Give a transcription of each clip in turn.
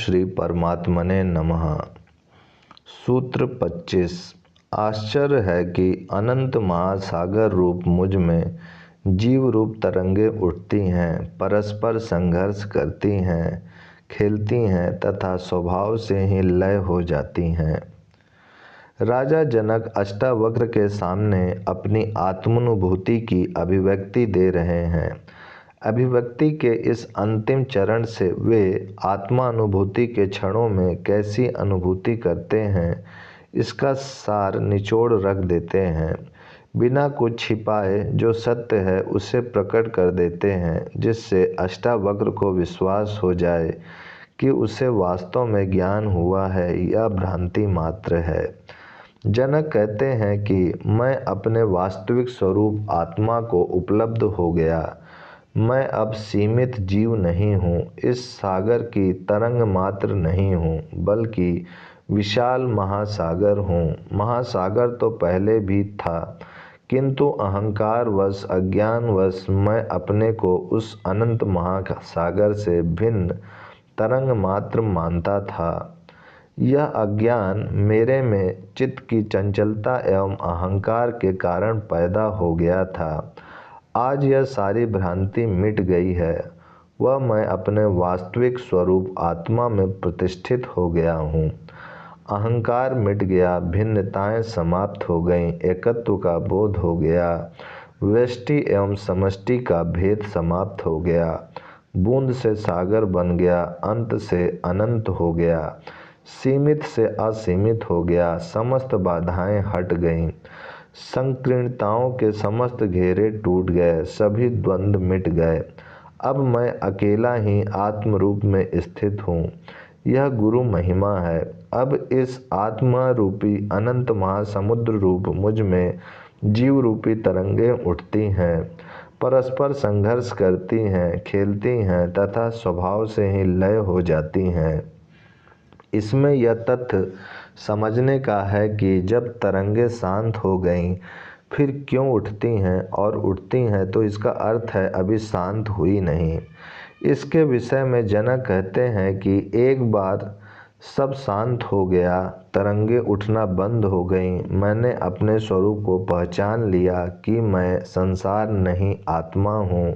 श्री परमात्मने नमः। सूत्र 25। आश्चर्य है कि अनंत महासागर रूप मुझ में जीव रूप तरंगे उठती हैं, परस्पर संघर्ष करती हैं, खेलती हैं तथा स्वभाव से ही लय हो जाती हैं। राजा जनक अष्टावक्र के सामने अपनी आत्मानुभूति की अभिव्यक्ति दे रहे हैं। अभिव्यक्ति के इस अंतिम चरण से वे आत्मानुभूति के क्षणों में कैसी अनुभूति करते हैं, इसका सार निचोड़ रख देते हैं। बिना कुछ छिपाए जो सत्य है उसे प्रकट कर देते हैं, जिससे अष्टावक्र को विश्वास हो जाए कि उसे वास्तव में ज्ञान हुआ है या भ्रांति मात्र है। जनक कहते हैं कि मैं अपने वास्तविक स्वरूप आत्मा को उपलब्ध हो गया। मैं अब सीमित जीव नहीं हूँ, इस सागर की तरंग मात्र नहीं हूँ, बल्कि विशाल महासागर हूँ। महासागर तो पहले भी था, किंतु अहंकारवश अज्ञानवश मैं अपने को उस अनंत महासागर से भिन्न तरंग मात्र मानता था। यह अज्ञान मेरे में चित्त की चंचलता एवं अहंकार के कारण पैदा हो गया था। आज यह सारी भ्रांति मिट गई है, वह मैं अपने वास्तविक स्वरूप आत्मा में प्रतिष्ठित हो गया हूँ। अहंकार मिट गया, भिन्नताएं समाप्त हो गईं, एकत्व का बोध हो गया, व्यष्टि एवं समष्टि का भेद समाप्त हो गया, बूंद से सागर बन गया, अंत से अनंत हो गया, सीमित से असीमित हो गया, समस्त बाधाएं हट गईं, संकीर्णताओं के समस्त घेरे टूट गए, सभी द्वंद्व मिट गए। अब मैं अकेला ही आत्म रूप में स्थित हूँ। यह गुरु महिमा है। अब इस आत्मा रूपी अनंत महासमुद्र रूप मुझ में जीव रूपी तरंगें उठती हैं, परस्पर संघर्ष करती हैं, खेलती हैं तथा स्वभाव से ही लय हो जाती हैं। इसमें यह तथ्य समझने का है कि जब तरंगे शांत हो गईं, फिर क्यों उठती हैं, और उठती हैं तो इसका अर्थ है अभी शांत हुई नहीं। इसके विषय में जनक कहते हैं कि एक बार सब शांत हो गया, तरंगे उठना बंद हो गईं, मैंने अपने स्वरूप को पहचान लिया कि मैं संसार नहीं आत्मा हूँ,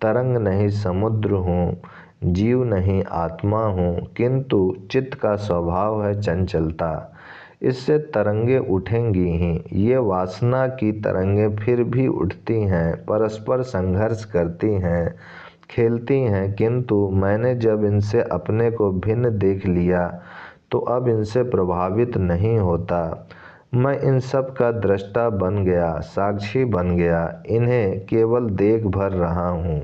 तरंग नहीं समुद्र हूँ, जीव नहीं आत्मा हूँ, किंतु चित्त का स्वभाव है चंचलता। इससे तरंगे उठेंगी ही। ये वासना की तरंगे फिर भी उठती हैं, परस्पर संघर्ष करती हैं, खेलती हैं, किंतु मैंने जब इनसे अपने को भिन्न देख लिया तो अब इनसे प्रभावित नहीं होता। मैं इन सब का दृष्टा बन गया, साक्षी बन गया, इन्हें केवल देख भर रहा हूँ।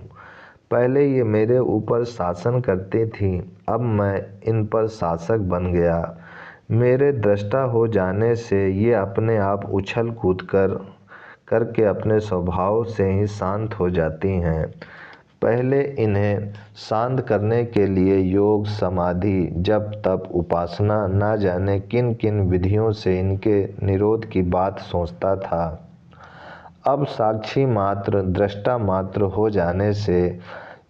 पहले ये मेरे ऊपर शासन करती थी, अब मैं इन पर शासक बन गया। मेरे दृष्टा हो जाने से ये अपने आप उछल कूद करके अपने स्वभाव से ही शांत हो जाती हैं। पहले इन्हें शांत करने के लिए योग, समाधि, जप, तप, उपासना, ना जाने किन किन विधियों से इनके निरोध की बात सोचता था। अब साक्षी मात्र, दृष्टा मात्र हो जाने से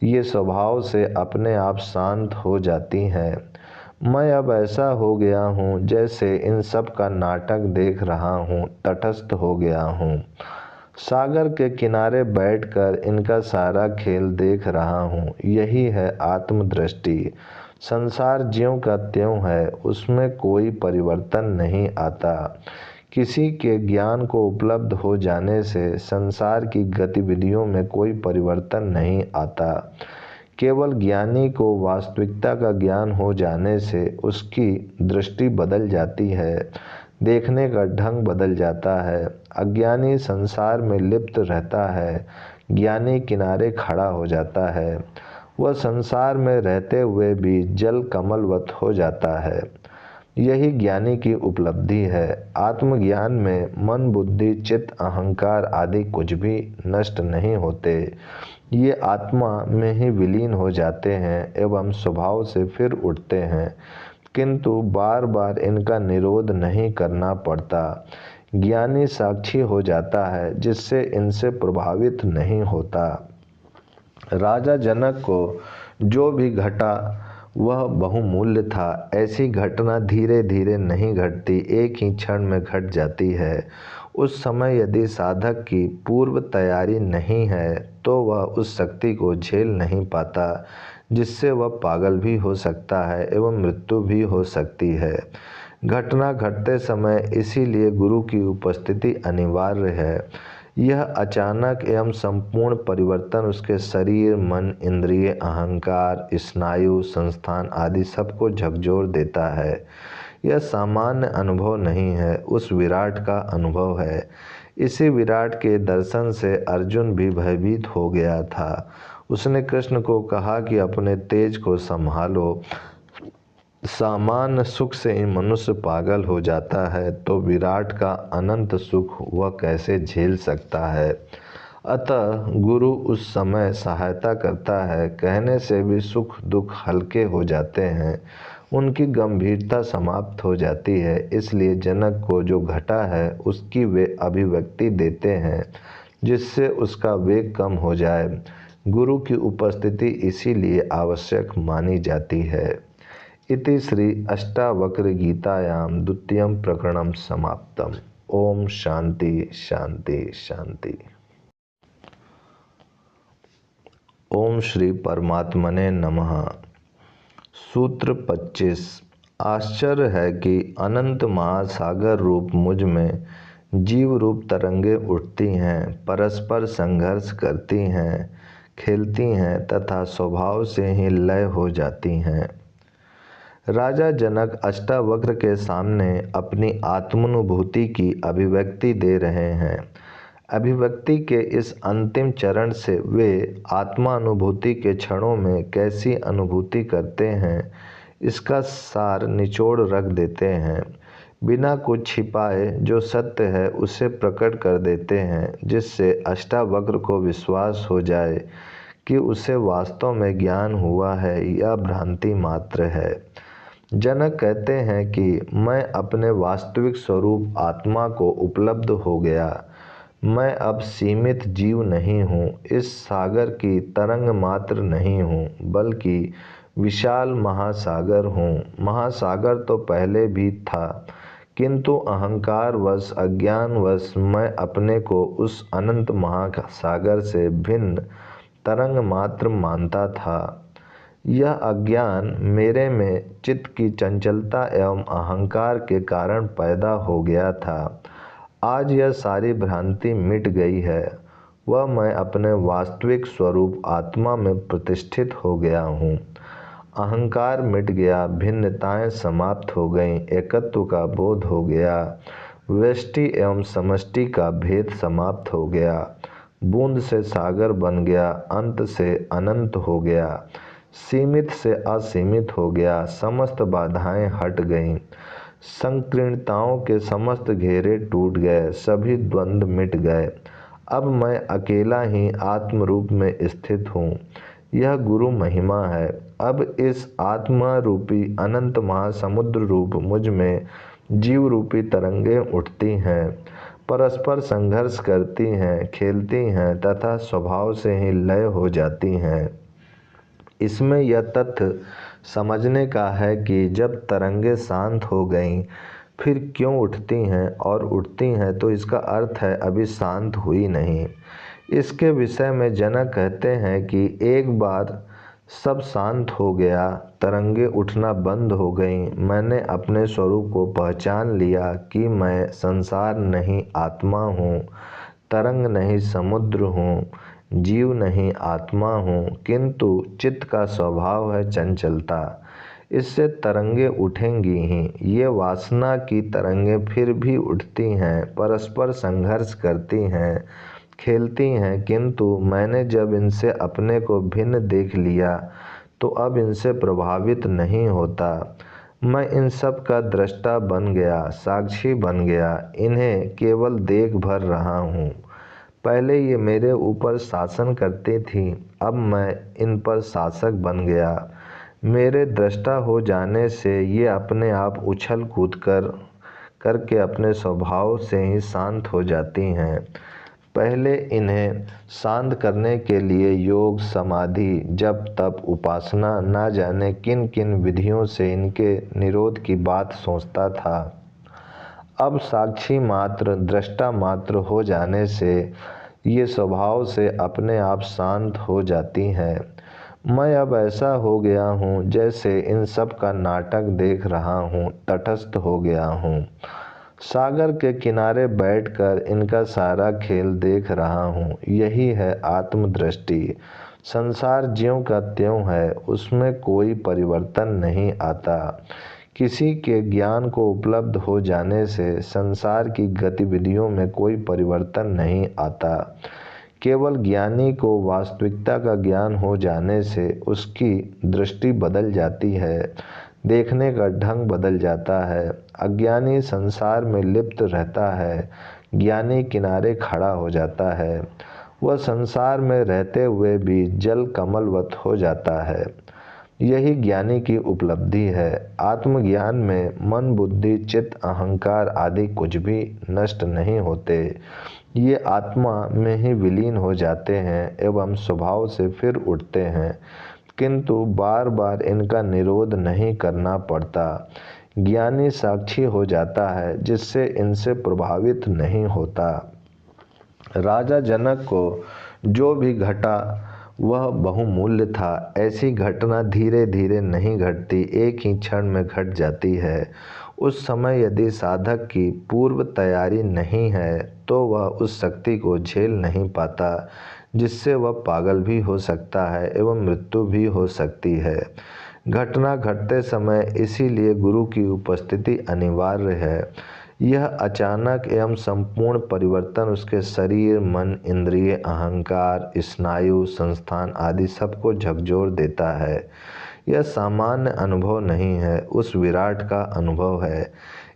ये स्वभाव से अपने आप शांत हो जाती हैं। मैं अब ऐसा हो गया हूँ जैसे इन सब का नाटक देख रहा हूँ, तटस्थ हो गया हूँ। सागर के किनारे बैठकर इनका सारा खेल देख रहा हूँ। यही है आत्मदृष्टि। संसार ज्यों का त्यों है, उसमें कोई परिवर्तन नहीं आता। किसी के ज्ञान को उपलब्ध हो जाने से संसार की गतिविधियों में कोई परिवर्तन नहीं आता। केवल ज्ञानी को वास्तविकता का ज्ञान हो जाने से उसकी दृष्टि बदल जाती है, देखने का ढंग बदल जाता है। अज्ञानी संसार में लिप्त रहता है, ज्ञानी किनारे खड़ा हो जाता है। वह संसार में रहते हुए भी जल कमलवत हो जाता है। यही ज्ञानी की उपलब्धि है। आत्मज्ञान में मन, बुद्धि, चित्त, अहंकार आदि कुछ भी नष्ट नहीं होते। ये आत्मा में ही विलीन हो जाते हैं एवं स्वभाव से फिर उठते हैं, किंतु बार बार इनका निरोध नहीं करना पड़ता। ज्ञानी साक्षी हो जाता है, जिससे इनसे प्रभावित नहीं होता। राजा जनक को जो भी घटा वह बहुमूल्य था। ऐसी घटना धीरे धीरे नहीं घटती, एक ही क्षण में घट जाती है। उस समय यदि साधक की पूर्व तैयारी नहीं है तो वह उस शक्ति को झेल नहीं पाता, जिससे वह पागल भी हो सकता है एवं मृत्यु भी हो सकती है। घटना घटते समय इसीलिए गुरु की उपस्थिति अनिवार्य है। यह अचानक एवं संपूर्ण परिवर्तन उसके शरीर, मन, इंद्रिय, अहंकार, स्नायु, संस्थान आदि सबको झकझोर देता है। यह सामान्य अनुभव नहीं है, उस विराट का अनुभव है। इसी विराट के दर्शन से अर्जुन भी भयभीत हो गया था। उसने कृष्ण को कहा कि अपने तेज को संभालो। सामान्य सुख से ही मनुष्य पागल हो जाता है, तो विराट का अनंत सुख वह कैसे झेल सकता है। अतः गुरु उस समय सहायता करता है। कहने से भी सुख दुख हल्के हो जाते हैं, उनकी गंभीरता समाप्त हो जाती है। इसलिए जनक को जो घटा है उसकी वे अभिव्यक्ति देते हैं, जिससे उसका वेग कम हो जाए। गुरु की उपस्थिति इसीलिए आवश्यक मानी जाती है। इति श्री अष्टावक्र गीतायां द्वितीयं प्रकरणं समाप्तम्। ओम शांति शांति शांति। ओम श्री परमात्मने नमः। सूत्र 25। आश्चर्य है कि अनंत महासागर रूप मुझ में जीव रूप तरंगे उठती हैं, परस्पर संघर्ष करती हैं, खेलती हैं तथा स्वभाव से ही लय हो जाती हैं। राजा जनक अष्टावक्र के सामने अपनी आत्मानुभूति की अभिव्यक्ति दे रहे हैं। अभिव्यक्ति के इस अंतिम चरण से वे आत्मानुभूति के क्षणों में कैसी अनुभूति करते हैं, इसका सार निचोड़ रख देते हैं। बिना कुछ छिपाए जो सत्य है उसे प्रकट कर देते हैं, जिससे अष्टावक्र को विश्वास हो जाए कि उसे वास्तव में ज्ञान हुआ है या भ्रांति मात्र है। जनक कहते हैं कि मैं अपने वास्तविक स्वरूप आत्मा को उपलब्ध हो गया। मैं अब सीमित जीव नहीं हूँ, इस सागर की तरंग मात्र नहीं हूँ, बल्कि विशाल महासागर हूँ। महासागर तो पहले भी था, किंतु अहंकारवश अज्ञानवश मैं अपने को उस अनंत महासागर से भिन्न तरंग मात्र मानता था। यह अज्ञान मेरे में चित्त की चंचलता एवं अहंकार के कारण पैदा हो गया था। आज यह सारी भ्रांति मिट गई है, वह मैं अपने वास्तविक स्वरूप आत्मा में प्रतिष्ठित हो गया हूँ। अहंकार मिट गया, भिन्नताएं समाप्त हो गईं, एकत्व का बोध हो गया, व्यष्टि एवं समष्टि का भेद समाप्त हो गया, बूंद से सागर बन गया, अंत से अनंत हो गया, सीमित से असीमित हो गया, समस्त बाधाएं हट गईं, संकीर्णताओं के समस्त घेरे टूट गए, सभी द्वंद्व मिट गए। अब मैं अकेला ही आत्म रूप में स्थित हूँ। यह गुरु महिमा है। अब इस आत्मा रूपी अनंत महासमुद्र रूप मुझ में जीव रूपी तरंगें उठती हैं, परस्पर संघर्ष करती हैं, खेलती हैं तथा स्वभाव से ही लय हो जाती हैं। इसमें यह तथ्य समझने का है कि जब तरंगे शांत हो गईं, फिर क्यों उठती हैं और उठती हैं, तो इसका अर्थ है अभी शांत हुई नहीं। इसके विषय में जनक कहते हैं कि एक बार सब शांत हो गया, तरंगे उठना बंद हो गईं, मैंने अपने स्वरूप को पहचान लिया कि मैं संसार नहीं आत्मा हूँ, तरंग नहीं समुद्र हूँ, जीव नहीं आत्मा हूँ, किंतु चित्त का स्वभाव है चंचलता। इससे तरंगे उठेंगी ही। ये वासना की तरंगे फिर भी उठती हैं, परस्पर संघर्ष करती हैं, खेलती हैं, किंतु मैंने जब इनसे अपने को भिन्न देख लिया तो अब इनसे प्रभावित नहीं होता। मैं इन सब का दृष्टा बन गया, साक्षी बन गया, इन्हें केवल देख भर रहा हूँ। पहले ये मेरे ऊपर शासन करती थी, अब मैं इन पर शासक बन गया। मेरे दृष्टा हो जाने से ये अपने आप उछल कूद करके अपने स्वभाव से ही शांत हो जाती हैं। पहले इन्हें शांत करने के लिए योग, समाधि, जप, तप, उपासना न जाने किन किन विधियों से इनके निरोध की बात सोचता था। अब साक्षी मात्र, दृष्टा मात्र हो जाने से ये स्वभाव से अपने आप शांत हो जाती हैं। मैं अब ऐसा हो गया हूँ जैसे इन सब का नाटक देख रहा हूँ, तटस्थ हो गया हूँ। सागर के किनारे बैठकर इनका सारा खेल देख रहा हूँ। यही है आत्मदृष्टि। संसार ज्यों का त्यों है, उसमें कोई परिवर्तन नहीं आता। किसी के ज्ञान को उपलब्ध हो जाने से संसार की गतिविधियों में कोई परिवर्तन नहीं आता। केवल ज्ञानी को वास्तविकता का ज्ञान हो जाने से उसकी दृष्टि बदल जाती है, देखने का ढंग बदल जाता है। अज्ञानी संसार में लिप्त रहता है, ज्ञानी किनारे खड़ा हो जाता है। वह संसार में रहते हुए भी जल कमलवत हो जाता है। यही ज्ञानी की उपलब्धि है। आत्मज्ञान में मन, बुद्धि, चित्त, अहंकार आदि कुछ भी नष्ट नहीं होते। ये आत्मा में ही विलीन हो जाते हैं एवं स्वभाव से फिर उठते हैं, किंतु बार बार इनका निरोध नहीं करना पड़ता। ज्ञानी साक्षी हो जाता है, जिससे इनसे प्रभावित नहीं होता। राजा जनक को जो भी घटा वह बहुमूल्य था। ऐसी घटना धीरे धीरे नहीं घटती, एक ही क्षण में घट जाती है। उस समय यदि साधक की पूर्व तैयारी नहीं है तो वह उस शक्ति को झेल नहीं पाता, जिससे वह पागल भी हो सकता है एवं मृत्यु भी हो सकती है। घटना घटते समय इसीलिए गुरु की उपस्थिति अनिवार्य है। यह अचानक एवं संपूर्ण परिवर्तन उसके शरीर, मन, इंद्रिय, अहंकार, स्नायु, संस्थान आदि सबको झकझोर देता है। यह सामान्य अनुभव नहीं है, उस विराट का अनुभव है।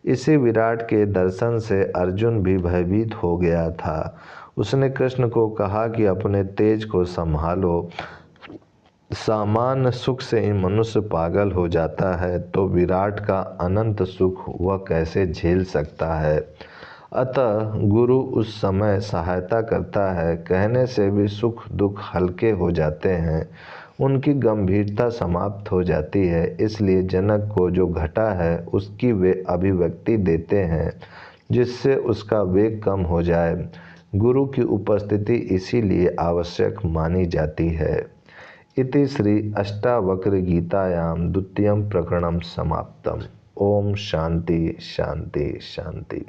इसी विराट के दर्शन से अर्जुन भी भयभीत हो गया था। उसने कृष्ण को कहा कि अपने तेज को संभालो। सामान्य सुख से ही मनुष्य पागल हो जाता है, तो विराट का अनंत सुख वह कैसे झेल सकता है। अतः गुरु उस समय सहायता करता है। कहने से भी सुख दुख हल्के हो जाते हैं, उनकी गंभीरता समाप्त हो जाती है। इसलिए जनक को जो घटा है उसकी वे अभिव्यक्ति देते हैं, जिससे उसका वेग कम हो जाए। गुरु की उपस्थिति इसीलिए आवश्यक मानी जाती है। इति श्री अष्टावक्र गीतायां द्वितीयं प्रकरणं समाप्तम्। ओम शांति शांति शांति।